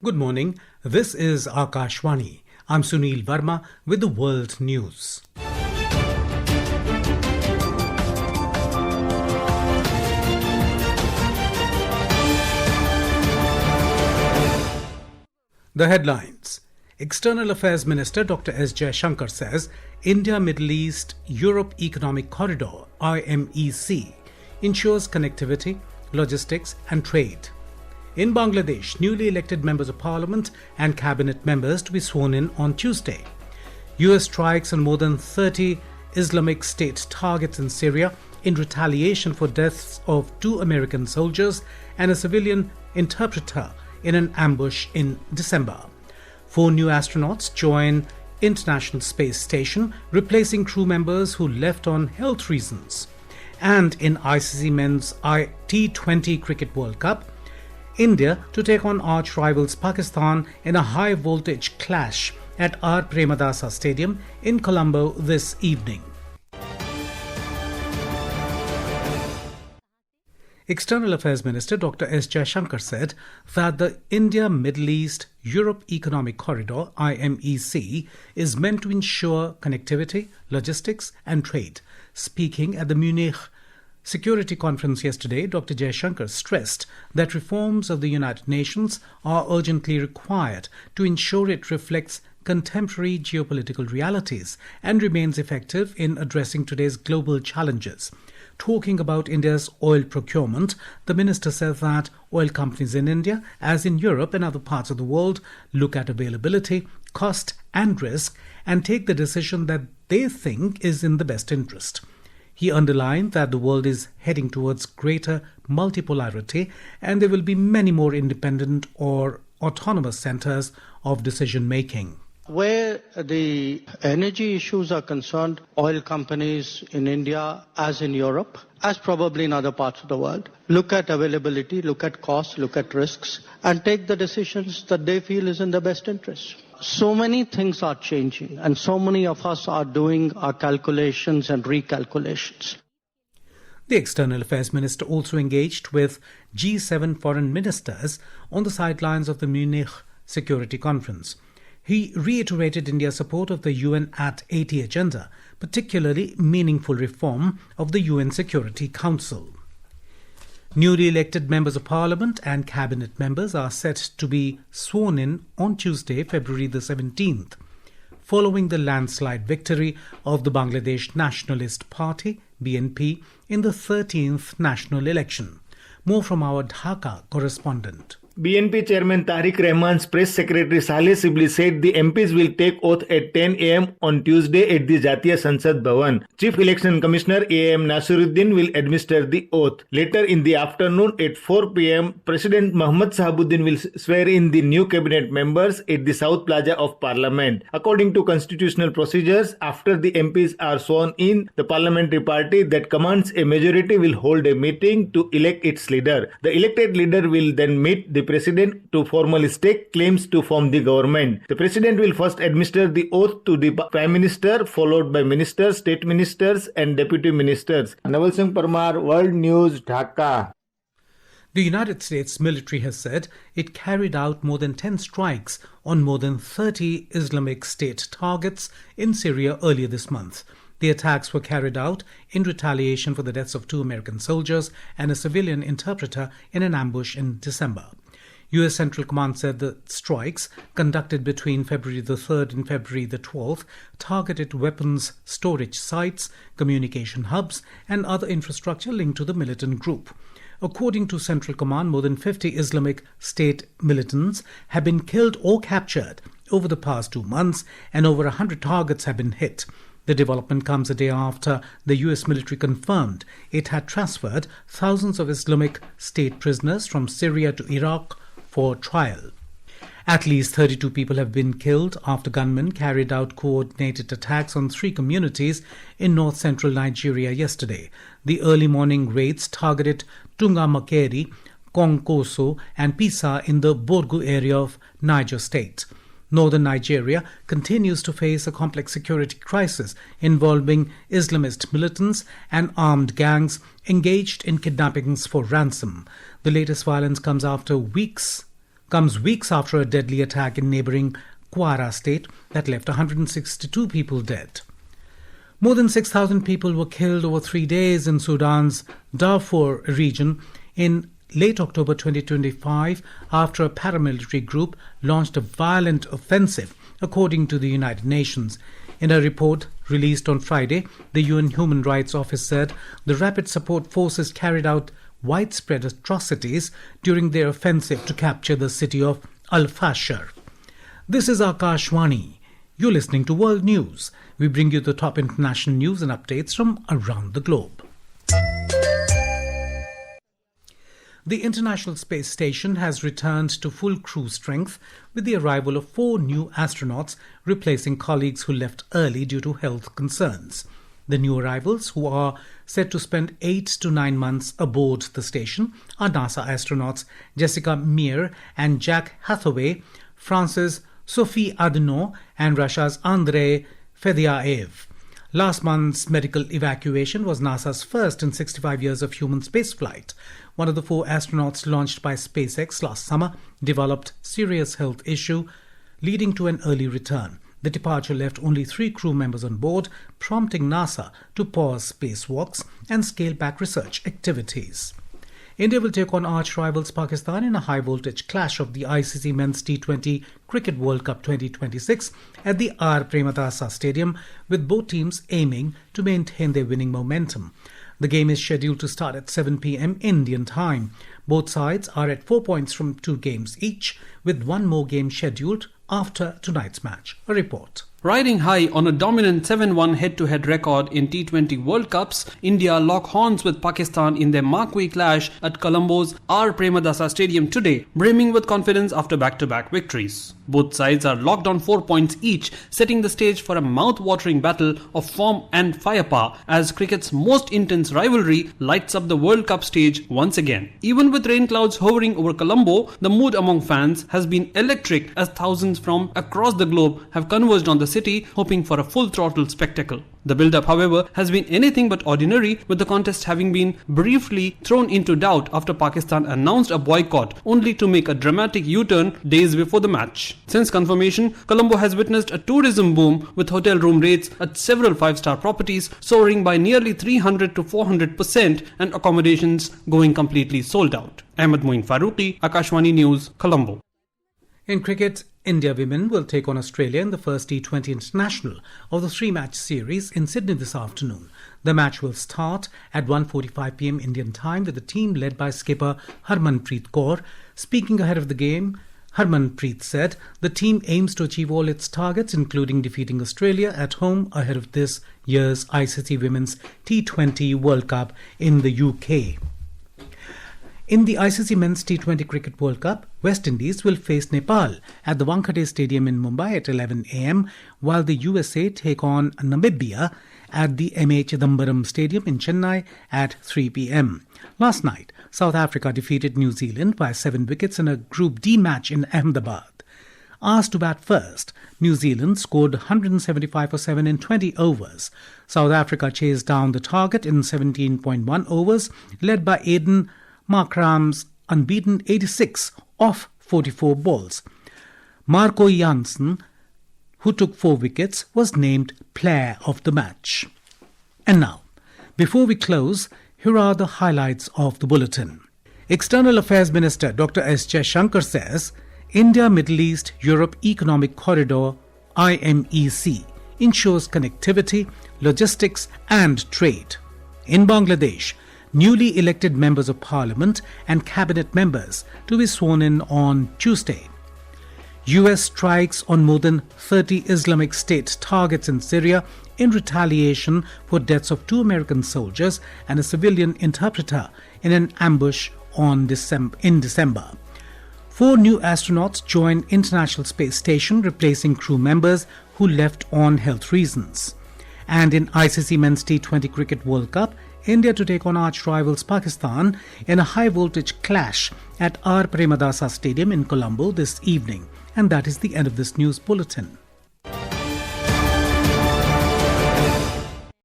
Good morning. This is Akashvani. I'm Sunil Verma with the World News. The headlines. External Affairs Minister Dr. S. Jaishankar says India Middle East Europe Economic Corridor (IMEC) ensures connectivity, logistics and trade. In Bangladesh, newly elected members of parliament and cabinet members to be sworn in on Tuesday. US strikes on more than 30 Islamic State targets in Syria in retaliation for deaths of 2 American soldiers and a civilian interpreter in an ambush in December. 4 new astronauts join International Space Station, replacing crew members who left on health reasons. And in ICC Men's T20 Cricket World Cup, India to take on arch rivals Pakistan in a high-voltage clash at R. Premadasa Stadium in Colombo this evening. External Affairs Minister Dr. S. Jaishankar said that the India-Middle East Europe Economic Corridor (IMEC) is meant to ensure connectivity, logistics and trade. Speaking at the Munich Security Conference yesterday, Dr. Jaishankar stressed that reforms of the United Nations are urgently required to ensure it reflects contemporary geopolitical realities and remains effective in addressing today's global challenges. Talking about India's oil procurement, the minister said that oil companies in India, as in Europe and other parts of the world, look at availability, cost and risk and take the decision that they think is in the best interest. He underlined that the world is heading towards greater multipolarity and there will be many more independent or autonomous centers of decision-making. Where the energy issues are concerned, oil companies in India, as in Europe, as probably in other parts of the world, look at availability, look at costs, look at risks, and take the decisions that they feel is in the best interest. So many things are changing, and so many of us are doing our calculations and recalculations. The External Affairs Minister also engaged with G7 foreign ministers on the sidelines of the Munich Security Conference. He reiterated India's support of the UN at 80 agenda, particularly meaningful reform of the UN Security Council. Newly elected members of parliament and cabinet members are set to be sworn in on Tuesday, February the 17th, following the landslide victory of the Bangladesh Nationalist Party, BNP, in the 13th national election. More from our Dhaka correspondent. BNP Chairman Tariq Rahman's press secretary Saleh Sibli said the MPs will take oath at 10 a.m. on Tuesday at the Jatiya Sansad Bhavan. Chief Election Commissioner A.M. Nasiruddin will administer the oath. Later in the afternoon at 4 p.m., President Mohammad Sahabuddin will swear in the new cabinet members at the South Plaza of Parliament. According to constitutional procedures, after the MPs are sworn in, the parliamentary party that commands a majority will hold a meeting to elect its leader. The elected leader will then meet the President to formally stake claims to form the government. The President will first administer the oath to the Prime Minister, followed by Ministers, State Ministers and Deputy Ministers. Naval Singh Parmar, World News, Dhaka. The United States military has said it carried out more than 10 strikes on more than 30 Islamic State targets in Syria earlier this month. The attacks were carried out in retaliation for the deaths of 2 American soldiers and a civilian interpreter in an ambush in December. U.S. Central Command said the strikes, conducted between February the 3rd and February the 12th, targeted weapons storage sites, communication hubs, and other infrastructure linked to the militant group. According to Central Command, more than 50 Islamic State militants have been killed or captured over the past 2 months, and over 100 targets have been hit. The development comes a day after the U.S. military confirmed it had transferred thousands of Islamic State prisoners from Syria to Iraq for trial. At least 32 people have been killed after gunmen carried out coordinated attacks on 3 communities in north-central Nigeria yesterday. The early morning raids targeted Tunga Makeri, Konkoso and Pisa in the Borgu area of Niger State. Northern Nigeria continues to face a complex security crisis involving Islamist militants and armed gangs engaged in kidnappings for ransom. The latest violence comes after weeks comes weeks after a deadly attack in neighbouring Kwara state that left 162 people dead. More than 6,000 people were killed over 3 days in Sudan's Darfur region in late October 2025 after a paramilitary group launched a violent offensive, according to the United Nations. In a report released on Friday, the UN Human Rights Office said the Rapid Support Forces carried out widespread atrocities during their offensive to capture the city of Al-Fashir. This is Akashwani. You're listening to World News. We bring you the top international news and updates from around the globe. The International Space Station has returned to full crew strength with the arrival of 4 new astronauts, replacing colleagues who left early due to health concerns. The new arrivals, who are set to spend 8 to 9 months aboard the station, are NASA astronauts Jessica Meir and Jack Hathaway, France's Sophie Adenau, and Russia's Andrei Fedyaev. Last month's medical evacuation was NASA's first in 65 years of human spaceflight. One of the 4 astronauts launched by SpaceX last summer developed serious health issue, leading to an early return. The departure left only 3 crew members on board, prompting NASA to pause spacewalks and scale back research activities. India will take on arch rivals Pakistan in a high-voltage clash of the ICC Men's T20 Cricket World Cup 2026 at the R. Premadasa Stadium, with both teams aiming to maintain their winning momentum. The game is scheduled to start at 7 p.m. Indian time. Both sides are at 4 points from 2 games each, with 1 more game scheduled after tonight's match. A report. Riding high on a dominant 7-1 head-to-head record in T20 World Cups, India lock horns with Pakistan in their marquee clash at Colombo's R. Premadasa Stadium today, brimming with confidence after back-to-back victories. Both sides are locked on 4 points each, setting the stage for a mouth-watering battle of form and firepower as cricket's most intense rivalry lights up the World Cup stage once again. Even with rain clouds hovering over Colombo, the mood among fans has been electric as thousands from across the globe have converged on the city, hoping for a full-throttle spectacle. The build-up, however, has been anything but ordinary, with the contest having been briefly thrown into doubt after Pakistan announced a boycott, only to make a dramatic U-turn days before the match. Since confirmation, Colombo has witnessed a tourism boom, with hotel room rates at several 5-star properties soaring by nearly 300 to 400% and accommodations going completely sold out. Ahmed Moin Farooqi, Akashwani News, Colombo. In cricket, India women will take on Australia in the first T20 International of the 3-match series in Sydney this afternoon. The match will start at 1:45 p.m. Indian time with the team led by skipper Harmanpreet Kaur. Speaking ahead of the game, Harmanpreet said the team aims to achieve all its targets, including defeating Australia at home ahead of this year's ICC Women's T20 World Cup in the UK. In the ICC Men's T20 Cricket World Cup, West Indies will face Nepal at the Wankhede Stadium in Mumbai at 11 a.m, while the USA take on Namibia at the M.A. Chidambaram Stadium in Chennai at 3 p.m. Last night, South Africa defeated New Zealand by 7 wickets in a Group D match in Ahmedabad. Asked to bat first, New Zealand scored 175 for 7 in 20 overs. South Africa chased down the target in 17.1 overs, led by Aiden Markram's unbeaten 86 off 44 balls. Marco Jansen, who took 4 wickets, was named player of the match. And now, before we close, here are the highlights of the bulletin. External Affairs Minister Dr. S. Jaishankar says India Middle East Europe Economic Corridor IMEC ensures connectivity, logistics and trade. In Bangladesh, newly elected members of parliament and cabinet members to be sworn in on Tuesday. US strikes on more than 30 Islamic State targets in Syria in retaliation for deaths of 2 American soldiers and a civilian interpreter in an ambush in December. 4 new astronauts join International Space Station, replacing crew members who left on health reasons. And in ICC Men's T20 Cricket World Cup, India to take on arch rivals Pakistan in a high-voltage clash at R. Premadasa Stadium in Colombo this evening. And that is the end of this news bulletin.